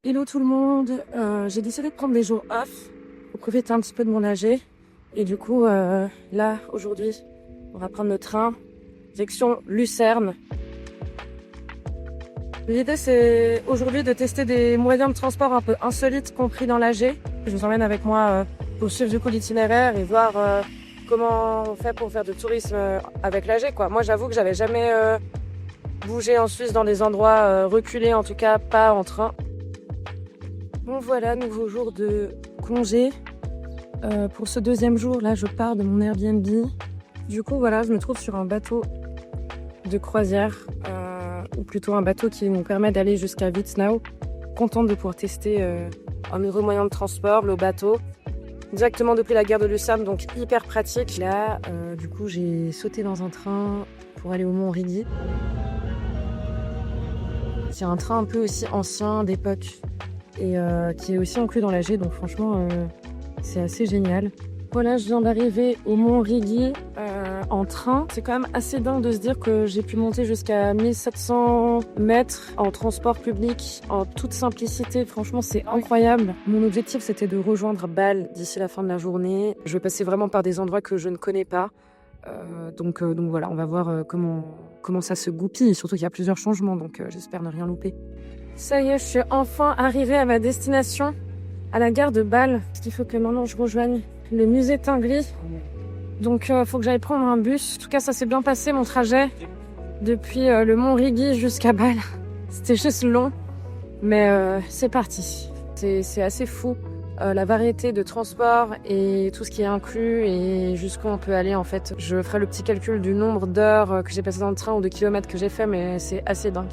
Hello tout le monde, j'ai décidé de prendre des jours off pour profiter un petit peu de mon AG. Et du coup, là, aujourd'hui, on va prendre le train, direction Lucerne. L'idée, c'est aujourd'hui de tester des moyens de transport un peu insolites compris dans l'AG. Je vous emmène avec moi pour suivre du coup l'itinéraire et voir comment on fait pour faire du tourisme avec l'AG, quoi. Moi, j'avoue que j'avais jamais bougé en Suisse dans des endroits reculés, en tout cas pas en train. Bon voilà, nouveau jour de congé. Pour ce deuxième jour, là, je pars de mon Airbnb. Du coup, voilà, je me trouve sur un bateau de croisière, ou plutôt un bateau qui nous permet d'aller jusqu'à Witznau. Contente de pouvoir tester un nouveau moyen de transport, le bateau, directement depuis la gare de Lucerne, donc hyper pratique. Là, du coup, j'ai sauté dans un train pour aller au Mont Rigi. C'est un train un peu aussi ancien d'époque et qui est aussi inclus dans l'AG, donc franchement c'est assez génial. Voilà, je viens d'arriver au Mont Rigi en train. C'est quand même assez dingue de se dire que j'ai pu monter jusqu'à 1700 mètres en transport public, en toute simplicité. Franchement, c'est incroyable. Mon objectif, c'était de rejoindre Bâle d'ici la fin de la journée. Je vais passer vraiment par des endroits que je ne connais pas. Donc voilà, on va voir comment ça se goupille. Surtout qu'il y a plusieurs changements, donc j'espère ne rien louper. Ça y est, je suis enfin arrivée à ma destination, à la gare de Bâle. Parce qu'il faut que maintenant je rejoigne le musée Tinguely. Donc faut que j'aille prendre un bus. En tout cas, ça s'est bien passé mon trajet depuis le Mont Rigi jusqu'à Bâle. C'était juste long, mais c'est parti. C'est assez fou. La variété de transport et tout ce qui est inclus et jusqu'où on peut aller en fait. Je ferai le petit calcul du nombre d'heures que j'ai passé dans le train ou de kilomètres que j'ai fait, mais c'est assez dingue.